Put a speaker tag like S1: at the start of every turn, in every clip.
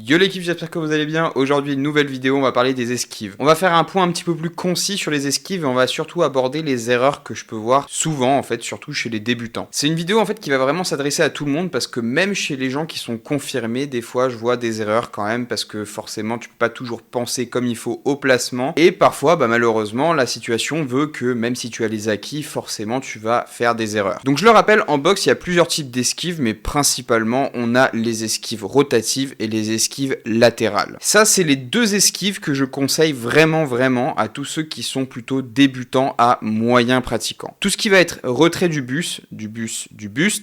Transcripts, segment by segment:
S1: Yo l'équipe, j'espère que vous allez bien. Aujourd'hui, une nouvelle vidéo, on va parler des esquives. On va faire un point un petit peu plus concis sur les esquives et on va surtout aborder les erreurs que je peux voir souvent, en fait, surtout chez les débutants. C'est une vidéo, en fait, qui va vraiment s'adresser à tout le monde parce que même chez les gens qui sont confirmés, des fois, je vois des erreurs quand même parce que forcément, tu peux pas toujours penser comme il faut au placement et parfois, malheureusement, la situation veut que même si tu as les acquis, forcément, tu vas faire des erreurs. Donc, je le rappelle, en boxe, il y a plusieurs types d'esquives, mais principalement, on a les esquives rotatives et les esquives latérales. Ça, c'est les deux esquives que je conseille vraiment à tous ceux qui sont plutôt débutants à moyen pratiquants. Tout ce qui va être retrait du buste,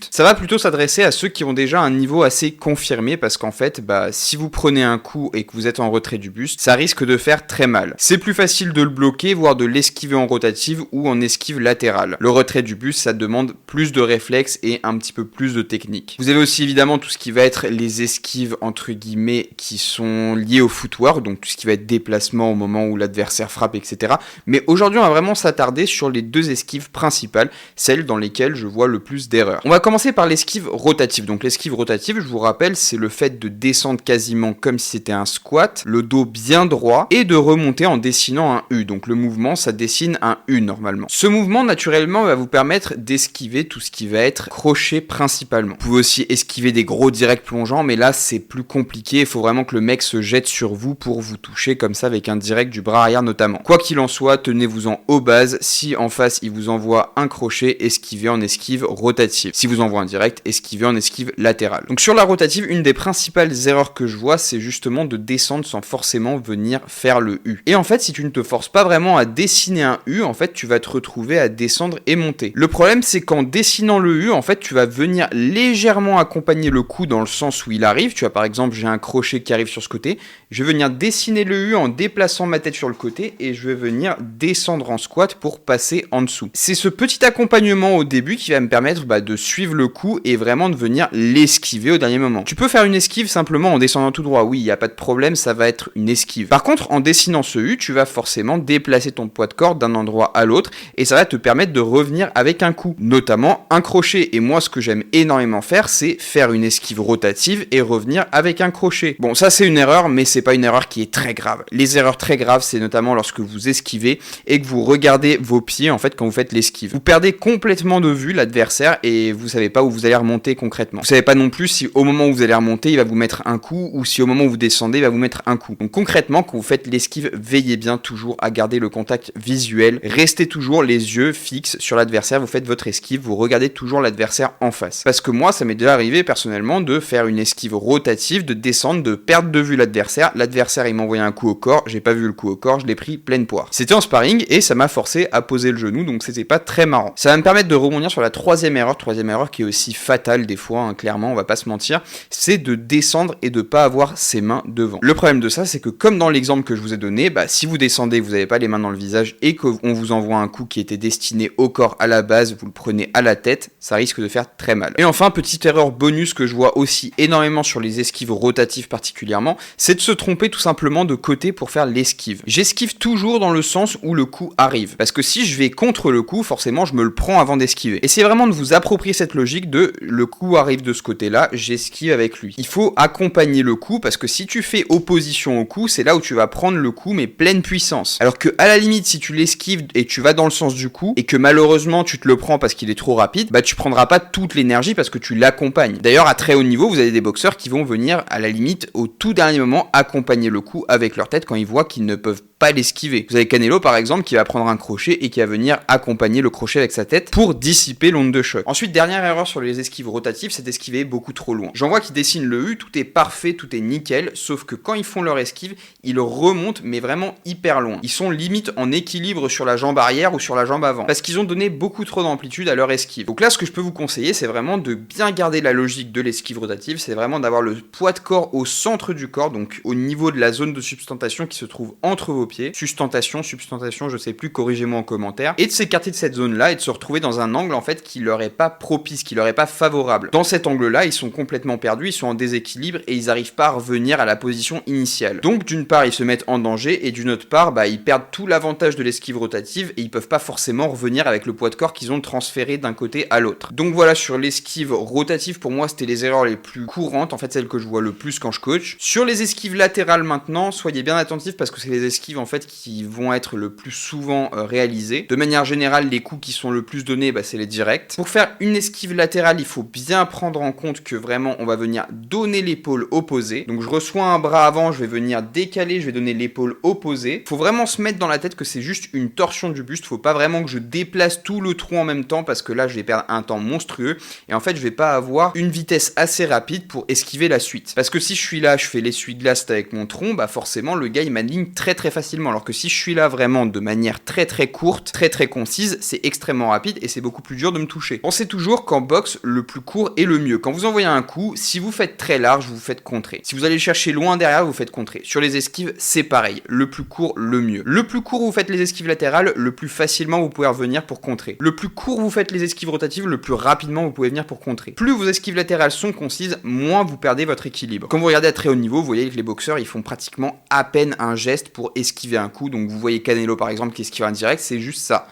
S1: ça va plutôt s'adresser à ceux qui ont déjà un niveau assez confirmé parce qu'en fait, si vous prenez un coup et que vous êtes en retrait du buste, ça risque de faire très mal. C'est plus facile de le bloquer, voire de l'esquiver en rotative ou en esquive latérale. Le retrait du buste, ça demande plus de réflexes et un petit peu plus de technique. Vous avez aussi évidemment tout ce qui va être les esquives entre guillemets qui sont liées au footwork, donc tout ce qui va être déplacement au moment où l'adversaire frappe, etc. Mais aujourd'hui, on va vraiment s'attarder sur les deux esquives principales, celles dans lesquelles je vois le plus d'erreurs. On va commencer par l'esquive rotative. Donc l'esquive rotative, je vous rappelle, c'est le fait de descendre quasiment comme si c'était un squat, le dos bien droit, et de remonter en dessinant un U. Donc le mouvement, ça dessine un U normalement. Ce mouvement, naturellement, va vous permettre d'esquiver tout ce qui va être crochet principalement. Vous pouvez aussi esquiver des gros directs plongeants, mais là, c'est plus compliqué. Il faut vraiment que le mec se jette sur vous pour vous toucher comme ça avec un direct du bras arrière notamment. Quoi qu'il en soit, tenez-vous-en aux bases. Si en face, il vous envoie un crochet, esquivez en esquive rotative. Si vous envoie un direct, esquivez en esquive latérale. Donc sur la rotative, une des principales erreurs que je vois, c'est justement de descendre sans forcément venir faire le U. Et en fait, si tu ne te forces pas vraiment à dessiner un U, en fait, tu vas te retrouver à descendre et monter. Le problème, c'est qu'en dessinant le U, en fait, tu vas venir légèrement accompagner le coup dans le sens où il arrive. Tu vois, par exemple, j'ai un crochet qui arrive sur ce côté. Je vais venir dessiner le U en déplaçant ma tête sur le côté et je vais venir descendre en squat pour passer en dessous. C'est ce petit accompagnement au début qui va me permettre de suivre le coup et vraiment de venir l'esquiver au dernier moment. Tu peux faire une esquive simplement en descendant tout droit. Oui, il n'y a pas de problème, ça va être une esquive. Par contre, en dessinant ce U, tu vas forcément déplacer ton poids de corps d'un endroit à l'autre et ça va te permettre de revenir avec un coup, notamment un crochet. Et moi, ce que j'aime énormément faire, c'est faire une esquive rotative et revenir avec un crochet. Bon, ça c'est une erreur, mais c'est pas une erreur qui est très grave. Les erreurs très graves, c'est notamment lorsque vous esquivez et que vous regardez vos pieds en fait quand vous faites l'esquive. Vous perdez complètement de vue l'adversaire et vous savez pas où vous allez remonter concrètement. Vous savez pas non plus si au moment où vous allez remonter, il va vous mettre un coup ou si au moment où vous descendez, il va vous mettre un coup. Donc concrètement, quand vous faites l'esquive, veillez bien toujours à garder le contact visuel. Restez toujours les yeux fixes sur l'adversaire. Vous faites votre esquive, vous regardez toujours l'adversaire en face. Parce que moi, ça m'est déjà arrivé personnellement de faire une esquive rotative, de descendre, de perdre de vue l'adversaire. L'adversaire, il m'a envoyé un coup au corps, j'ai pas vu le coup au corps, je l'ai pris pleine poire. C'était en sparring et ça m'a forcé à poser le genou, donc c'était pas très marrant. Ça va me permettre de rebondir sur la troisième erreur qui est aussi fatale des fois, clairement, on va pas se mentir, c'est de descendre et de pas avoir ses mains devant. Le problème de ça, c'est que comme dans l'exemple que je vous ai donné, si vous descendez, vous avez pas les mains dans le visage et qu'on vous envoie un coup qui était destiné au corps à la base, vous le prenez à la tête, ça risque de faire très mal. Et enfin, petite erreur bonus que je vois aussi énormément sur les esquives rotatives particulièrement, c'est de se tromper tout simplement de côté pour faire l'esquive. J'esquive toujours dans le sens où le coup arrive. Parce que si je vais contre le coup, forcément je me le prends avant d'esquiver. Et c'est vraiment de vous approprier cette logique de le coup arrive de ce côté-là, j'esquive avec lui. Il faut accompagner le coup parce que si tu fais opposition au coup, c'est là où tu vas prendre le coup mais pleine puissance. Alors que à la limite, si tu l'esquives et tu vas dans le sens du coup et que malheureusement tu te le prends parce qu'il est trop rapide, tu prendras pas toute l'énergie parce que tu l'accompagnes. D'ailleurs, à très haut niveau, vous avez des boxeurs qui vont venir à la limite au tout dernier moment accompagner le coup avec leur tête quand ils voient qu'ils ne peuvent pas l'esquiver. Vous avez Canelo par exemple qui va prendre un crochet et qui va venir accompagner le crochet avec sa tête pour dissiper l'onde de choc. Ensuite, dernière erreur sur les esquives rotatives, c'est d'esquiver beaucoup trop loin. J'en vois qui dessinent le U, tout est parfait, tout est nickel, sauf que quand ils font leur esquive, ils remontent mais vraiment hyper loin. Ils sont limite en équilibre sur la jambe arrière ou sur la jambe avant parce qu'ils ont donné beaucoup trop d'amplitude à leur esquive. Donc là, ce que je peux vous conseiller, c'est vraiment de bien garder la logique de l'esquive rotative, c'est vraiment d'avoir le poids de corps au centre du corps, donc au niveau de la zone de sustentation qui se trouve entre vos pieds. Sustentation, je sais plus, corrigez-moi en commentaire. Et de s'écarter de cette zone-là et de se retrouver dans un angle en fait qui leur est pas propice, qui leur est pas favorable. Dans cet angle-là, ils sont complètement perdus, ils sont en déséquilibre et ils arrivent pas à revenir à la position initiale. Donc d'une part, ils se mettent en danger et d'une autre part, ils perdent tout l'avantage de l'esquive rotative et ils peuvent pas forcément revenir avec le poids de corps qu'ils ont transféré d'un côté à l'autre. Donc voilà, sur l'esquive rotative, pour moi, c'était les erreurs les plus courantes, en fait celles que je vois le plus quand quand je coach. Sur les esquives latérales maintenant, soyez bien attentifs parce que c'est les esquives en fait qui vont être le plus souvent réalisées. De manière générale, les coups qui sont le plus donnés, c'est les directs. Pour faire une esquive latérale, il faut bien prendre en compte que vraiment on va venir donner l'épaule opposée. Donc je reçois un bras avant, je vais venir décaler, je vais donner l'épaule opposée. Faut vraiment se mettre dans la tête que c'est juste une torsion du buste. Faut pas vraiment que je déplace tout le trou en même temps parce que là je vais perdre un temps monstrueux et en fait je vais pas avoir une vitesse assez rapide pour esquiver la suite. Parce que si je suis là, je fais l'essuie-glace avec mon tronc, forcément le gars il m'aligne très très facilement. Alors que si je suis là vraiment de manière très très courte, très très concise, c'est extrêmement rapide et c'est beaucoup plus dur de me toucher. Pensez toujours qu'en boxe, le plus court est le mieux. Quand vous envoyez un coup, si vous faites très large, vous faites contrer. Si vous allez chercher loin derrière, vous faites contrer. Sur les esquives, c'est pareil. Le plus court, le mieux. Le plus court, vous faites les esquives latérales, le plus facilement vous pouvez revenir pour contrer. Le plus court, vous faites les esquives rotatives, le plus rapidement vous pouvez venir pour contrer. Plus vos esquives latérales sont concises, moins vous perdez votre équilibre. Quand vous regardez à très haut niveau, vous voyez que les boxeurs, ils font pratiquement à peine un geste pour esquiver un coup. Donc vous voyez Canelo par exemple qui esquive un direct, c'est juste ça.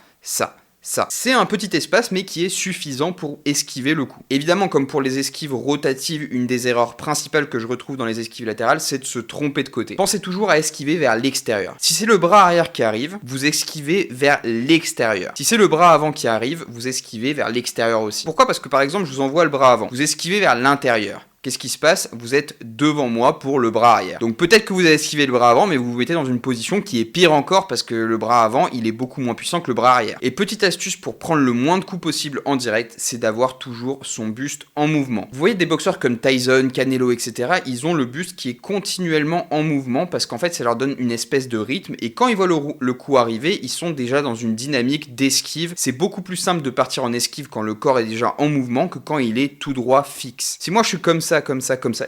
S1: C'est un petit espace mais qui est suffisant pour esquiver le coup. Évidemment, comme pour les esquives rotatives, une des erreurs principales que je retrouve dans les esquives latérales, c'est de se tromper de côté. Pensez toujours à esquiver vers l'extérieur. Si c'est le bras arrière qui arrive, vous esquivez vers l'extérieur. Si c'est le bras avant qui arrive, vous esquivez vers l'extérieur aussi. Pourquoi ? Parce que par exemple, je vous envoie le bras avant. Vous esquivez vers l'intérieur. Qu'est-ce qui se passe ? Vous êtes devant moi pour le bras arrière. Donc peut-être que vous avez esquivé le bras avant, mais vous vous mettez dans une position qui est pire encore parce que le bras avant, il est beaucoup moins puissant que le bras arrière. Et petite astuce pour prendre le moins de coups possible en direct, c'est d'avoir toujours son buste en mouvement. Vous voyez des boxeurs comme Tyson, Canelo, etc., ils ont le buste qui est continuellement en mouvement parce qu'en fait, ça leur donne une espèce de rythme et quand ils voient le coup arriver, ils sont déjà dans une dynamique d'esquive. C'est beaucoup plus simple de partir en esquive quand le corps est déjà en mouvement que quand il est tout droit fixe. Si moi je suis comme ça,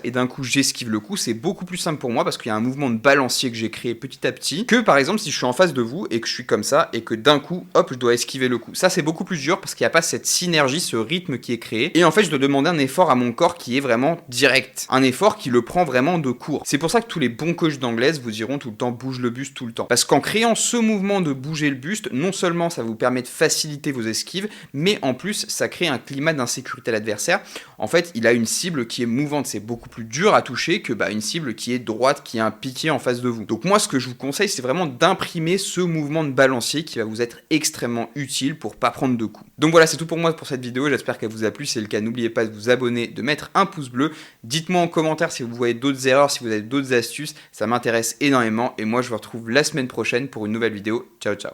S1: et d'un coup j'esquive le coup, c'est beaucoup plus simple pour moi parce qu'il y a un mouvement de balancier que j'ai créé petit à petit, que par exemple si je suis en face de vous et que je suis comme ça et que d'un coup, hop, je dois esquiver le coup. Ça c'est beaucoup plus dur parce qu'il n'y a pas cette synergie, ce rythme qui est créé, et en fait je dois demander un effort à mon corps qui est vraiment direct, un effort qui le prend vraiment de court. C'est pour ça que tous les bons coachs d'anglaise vous diront tout le temps bouge le buste tout le temps, parce qu'en créant ce mouvement de bouger le buste, non seulement ça vous permet de faciliter vos esquives, mais en plus ça crée un climat d'insécurité à l'adversaire. En fait il a une cible qui est mouvante, c'est beaucoup plus dur à toucher que une cible qui est droite, qui a un piqué en face de vous. Donc moi ce que je vous conseille c'est vraiment d'imprimer ce mouvement de balancier qui va vous être extrêmement utile pour pas prendre de coups. Donc voilà, c'est tout pour moi pour cette vidéo, j'espère qu'elle vous a plu. Si c'est le cas, n'oubliez pas de vous abonner, de mettre un pouce bleu, dites-moi en commentaire si vous voyez d'autres erreurs, si vous avez d'autres astuces, ça m'intéresse énormément et moi je vous retrouve la semaine prochaine pour une nouvelle vidéo. Ciao ciao.